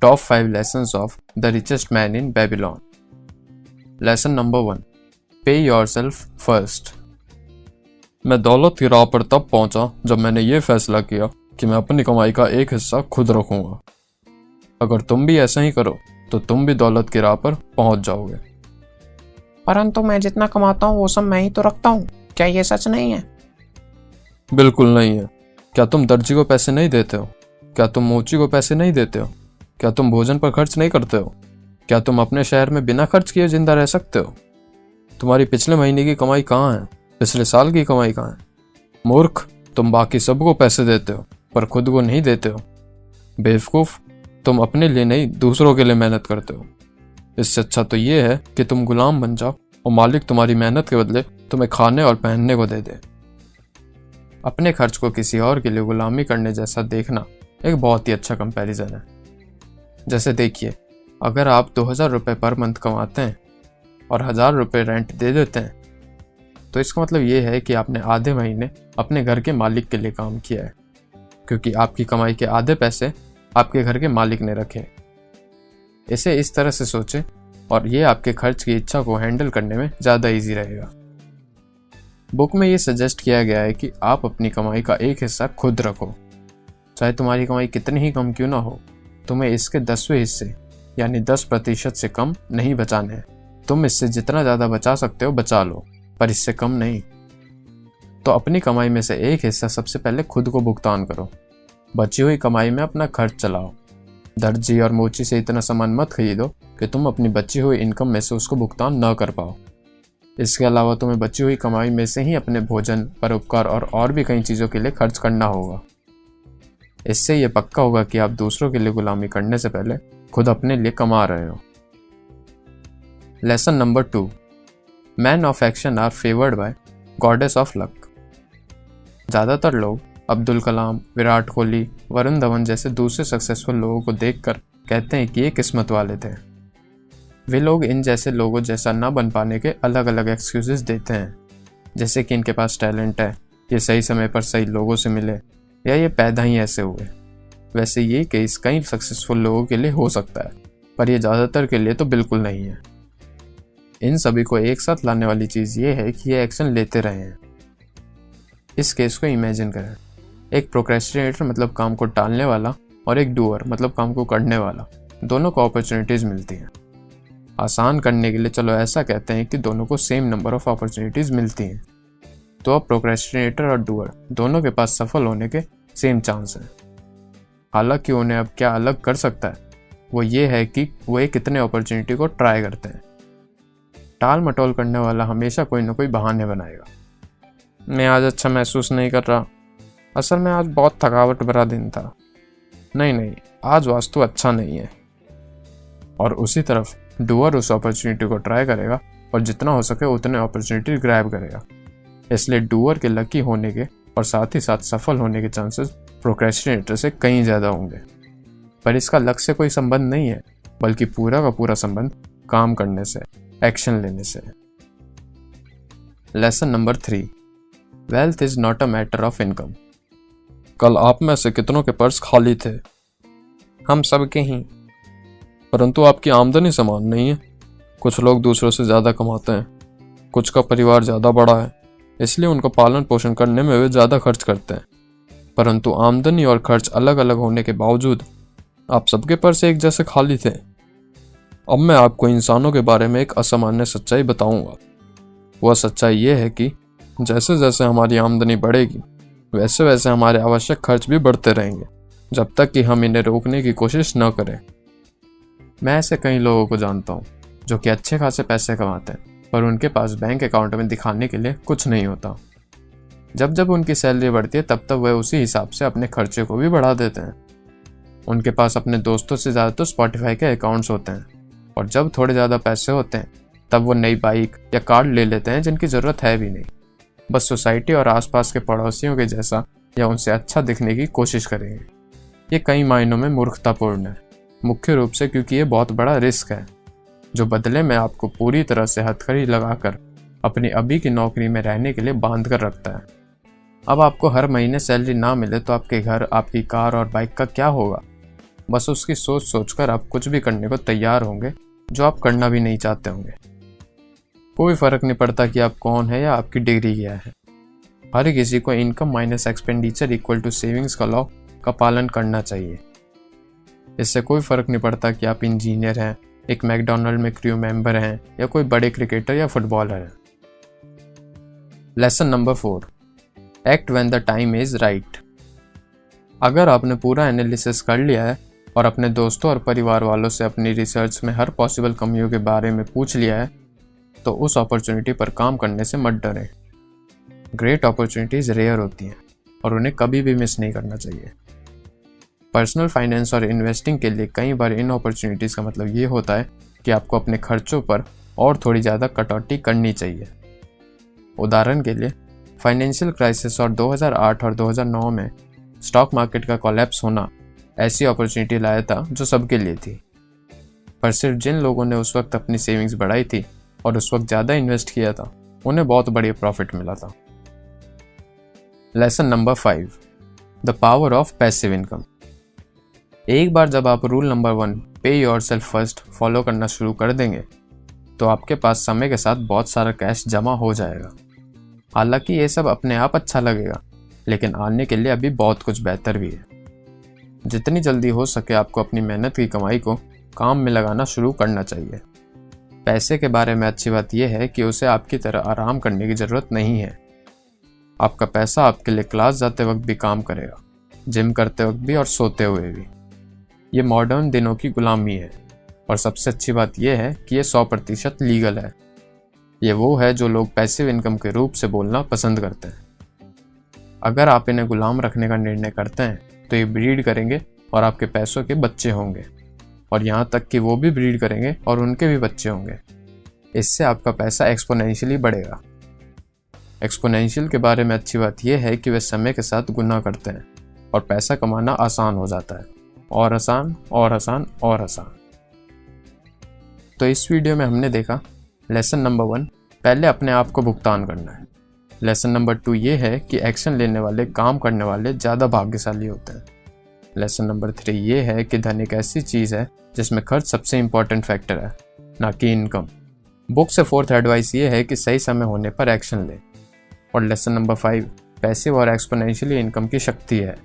Top 5 Lessons of the Richest Man in Babylon. Lesson number 1. Pay yourself first. मैं दौलत की राह पर तब पहुंचा जब मैंने ये फैसला किया कि मैं अपनी कमाई का एक हिस्सा खुद रखूंगा। अगर तुम भी ऐसा ही करो तो तुम भी दौलत की राह पर पहुंच जाओगे। परंतु मैं जितना कमाता हूँ वो सब मैं ही तो रखता हूँ, क्या ये सच नहीं है? बिल्कुल नहीं है। क्या तुम दर्जी को पैसे नहीं देते हो? क्या तुम मोची को पैसे नहीं देते हो? क्या तुम भोजन पर खर्च नहीं करते हो? क्या तुम अपने शहर में बिना खर्च किए जिंदा रह सकते हो? तुम्हारी पिछले महीने की कमाई कहाँ है? पिछले साल की कमाई कहाँ है? मूर्ख, तुम बाकी सबको पैसे देते हो पर खुद को नहीं देते हो। बेवकूफ़, तुम अपने लिए नहीं दूसरों के लिए मेहनत करते हो। इससे अच्छा तो ये है कि तुम गुलाम बन जाओ और मालिक तुम्हारी मेहनत के बदले तुम्हें खाने और पहनने को दे दे। अपने खर्च को किसी और के लिए गुलामी करने जैसा देखना एक बहुत ही अच्छा कंपैरिजन है। जैसे देखिए, अगर आप 2000 रुपये पर मंथ कमाते हैं और 1000 रुपये रेंट दे देते हैं तो इसका मतलब ये है कि आपने आधे महीने अपने घर के मालिक के लिए काम किया है, क्योंकि आपकी कमाई के आधे पैसे आपके घर के मालिक ने रखे। इसे इस तरह से सोचें और ये आपके खर्च की इच्छा को हैंडल करने में ज़्यादा ईजी रहेगा। बुक में ये सजेस्ट किया गया है कि आप अपनी कमाई का एक हिस्सा खुद रखो। चाहे तुम्हारी कमाई कितनी ही कम क्यों ना हो, तुम्हें इसके 10वें हिस्से यानी 10% से कम नहीं बचाने हैं। तुम इससे जितना ज़्यादा बचा सकते हो बचा लो, पर इससे कम नहीं। तो अपनी कमाई में से एक हिस्सा सबसे पहले खुद को भुगतान करो। बची हुई कमाई में अपना खर्च चलाओ। दर्जी और मोची से इतना सामान मत खरीदो कि तुम अपनी बची हुई इनकम में से उसको भुगतान न कर पाओ। इसके अलावा तुम्हें बची हुई कमाई में से ही अपने भोजन, परोपकार और भी कई चीज़ों के लिए खर्च करना होगा। इससे ये पक्का होगा कि आप दूसरों के लिए गुलामी करने से पहले खुद अपने लिए कमा रहे हो। Lesson number 2. Man of action are favoured by goddess of luck. ज़्यादातर लोग अब्दुल कलाम, विराट कोहली, वरुण धवन जैसे दूसरे सक्सेसफुल लोगों को देखकर कहते हैं कि ये किस्मत वाले थे। वे लोग इन जैसे लोगों जैसा ना बन पाने के अलग अलग एक्सक्यूजेस देते हैं, जैसे कि इनके पास टैलेंट है, ये सही समय पर सही लोगों से मिले, या ये पैदा ही ऐसे हुए। वैसे ये केस कई सक्सेसफुल लोगों के लिए हो सकता है, पर यह ज़्यादातर के लिए तो बिल्कुल नहीं है। इन सभी को एक साथ लाने वाली चीज़ ये है कि ये एक्शन लेते रहे हैं। इस केस को इमेजिन करें, एक प्रोक्रेस्टिनेटर मतलब काम को टालने वाला और एक डूअर मतलब काम को करने वाला, दोनों को अपॉर्चुनिटीज़ मिलती हैं। आसान करने के लिए चलो ऐसा कहते हैं कि दोनों को सेम नंबर ऑफ अपॉर्चुनिटीज़ मिलती हैं। तो अब प्रोक्रेस्टिनेटर और डूअर दोनों के पास सफल होने के सेम चांस हैं। हालांकि उन्हें अब क्या अलग कर सकता है वो ये है कि वो एक कितने अपॉर्चुनिटी को ट्राई करते हैं। टाल मटोल करने वाला हमेशा कोई ना कोई बहाने बनाएगा। मैं आज अच्छा महसूस नहीं कर रहा, असल में आज बहुत थकावट भरा दिन था, नहीं आज वास्तु अच्छा नहीं है। और उसी तरफ डूअर उस अपॉर्चुनिटी को ट्राई करेगा और जितना हो सके उतने अपॉर्चुनिटी ग्रैब करेगा। इसलिए डूअर के लकी होने के और साथ ही साथ सफल होने के चांसेस प्रोक्रेस्टिनेटर से कहीं ज़्यादा होंगे। पर इसका लक से कोई संबंध नहीं है, बल्कि पूरा का पूरा संबंध काम करने से, एक्शन लेने से। Lesson number 3. Wealth is not a matter of income. कल आप में से कितनों के पर्स खाली थे? हम सब के ही। परंतु आपकी आमदनी समान नहीं है। कुछ लोग दूसरों से ज़्यादा कमाते हैं, कुछ का परिवार ज़्यादा बड़ा है, इसलिए उनको पालन पोषण करने में वे ज़्यादा खर्च करते हैं। परंतु आमदनी और खर्च अलग अलग होने के बावजूद आप सबके पर्स एक जैसे खाली थे। अब मैं आपको इंसानों के बारे में एक असामान्य सच्चाई बताऊंगा। वह सच्चाई ये है कि जैसे जैसे हमारी आमदनी बढ़ेगी वैसे वैसे हमारे आवश्यक खर्च भी बढ़ते रहेंगे, जब तक कि हम इन्हें रोकने की कोशिश न करें। मैं ऐसे कई लोगों को जानता हूँ जो कि अच्छे खासे पैसे कमाते हैं, पर उनके पास बैंक अकाउंट में दिखाने के लिए कुछ नहीं होता। जब जब उनकी सैलरी बढ़ती है तब तब वह उसी हिसाब से अपने खर्चे को भी बढ़ा देते हैं। उनके पास अपने दोस्तों से ज़्यादा तो स्पॉटिफाई के अकाउंट्स होते हैं, और जब थोड़े ज़्यादा पैसे होते हैं तब वो नई बाइक या कार ले लेते हैं जिनकी ज़रूरत है भी नहीं, बस सोसाइटी और आसपास के पड़ोसियों के जैसा या उनसे अच्छा दिखने की कोशिश करेंगे। ये कई मायनों में मूर्खतापूर्ण है, मुख्य रूप से क्योंकि ये बहुत बड़ा रिस्क है जो बदले में आपको पूरी तरह से हथकड़ी लगाकर अपनी अभी की नौकरी में रहने के लिए बांध कर रखता है। अब आपको हर महीने सैलरी ना मिले तो आपके घर, आपकी कार और बाइक का क्या होगा? बस उसकी सोच सोचकर आप कुछ भी करने को तैयार होंगे जो आप करना भी नहीं चाहते होंगे। कोई फर्क नहीं पड़ता कि आप कौन है या आपकी डिग्री क्या है। हर किसी को income minus expenditure equal to savings का लॉ का पालन करना चाहिए। इससे कोई फर्क नहीं पड़ता कि आप इंजीनियर हैं, एक मैकडोनल्ड में क्रू मेंबर हैं या कोई बड़े क्रिकेटर या फुटबॉलर हैं। Lesson number 4, act when the time is right. अगर आपने पूरा एनालिसिस कर लिया है और अपने दोस्तों और परिवार वालों से अपनी रिसर्च में हर पॉसिबल कमियों के बारे में पूछ लिया है, तो उस अपॉर्चुनिटी पर काम करने से मत डरें। ग्रेट अपॉर्चुनिटीज़ रेयर होती हैं और उन्हें कभी भी मिस नहीं करना चाहिए। पर्सनल फाइनेंस और इन्वेस्टिंग के लिए कई बार इन अपॉर्चुनिटीज़ का मतलब ये होता है कि आपको अपने खर्चों पर और थोड़ी ज़्यादा कटौती करनी चाहिए। उदाहरण के लिए फाइनेंशियल क्राइसिस और 2008 और 2009 में स्टॉक मार्केट का कोलैप्स होना ऐसी अपॉर्चुनिटी लाया था जो सबके लिए थी, पर सिर्फ जिन लोगों ने उस वक्त अपनी सेविंग्स बढ़ाई थी और उस वक्त ज़्यादा इन्वेस्ट किया था उन्हें बहुत बड़ी प्रॉफिट मिला था। Lesson number 5, the power of passive income. एक बार जब आप रूल नंबर 1 पे योरसेल्फ फर्स्ट फॉलो करना शुरू कर देंगे तो आपके पास समय के साथ बहुत सारा कैश जमा हो जाएगा। हालांकि ये सब अपने आप अच्छा लगेगा, लेकिन आने के लिए अभी बहुत कुछ बेहतर भी है। जितनी जल्दी हो सके आपको अपनी मेहनत की कमाई को काम में लगाना शुरू करना चाहिए। पैसे के बारे में अच्छी बात यह है कि उसे आपकी तरह आराम करने की ज़रूरत नहीं है। आपका पैसा आपके लिए क्लास जाते वक्त भी काम करेगा, जिम करते वक्त भी और सोते हुए भी। ये मॉडर्न दिनों की गुलामी है और सबसे अच्छी बात यह है कि ये 100% लीगल है। ये वो है जो लोग पैसिव इनकम के रूप से बोलना पसंद करते हैं। अगर आप इन्हें गुलाम रखने का निर्णय करते हैं तो ये ब्रीड करेंगे और आपके पैसों के बच्चे होंगे, और यहाँ तक कि वो भी ब्रीड करेंगे और उनके भी बच्चे होंगे। इससे आपका पैसा एक्सपोनेंशियली बढ़ेगा। एक्सपोनेंशियल के बारे में अच्छी बात यह है कि वे समय के साथ गुना करते हैं और पैसा कमाना आसान हो जाता है, और आसान और आसान और आसान। तो इस वीडियो में हमने देखा लेसन नंबर 1, पहले अपने आप को भुगतान करना है। लेसन नंबर 2 ये है कि एक्शन लेने वाले, काम करने वाले ज़्यादा भाग्यशाली होते हैं। लेसन नंबर 3 ये है कि धन एक ऐसी चीज़ है जिसमें खर्च सबसे इम्पॉर्टेंट फैक्टर है, ना कि इनकम। बुक से 4th एडवाइस ये है कि सही समय होने पर एक्शन लें। और लेसन नंबर 5, पैसिव और एक्सपोनेंशियली इनकम की शक्ति है।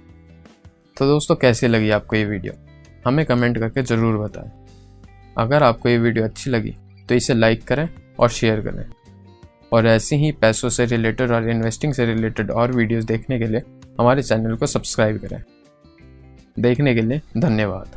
तो दोस्तों, कैसी लगी आपको ये वीडियो? हमें कमेंट करके ज़रूर बताएं। अगर आपको ये वीडियो अच्छी लगी तो इसे लाइक करें और शेयर करें, और ऐसे ही पैसों से रिलेटेड और इन्वेस्टिंग से रिलेटेड और वीडियोस देखने के लिए हमारे चैनल को सब्सक्राइब करें। देखने के लिए धन्यवाद।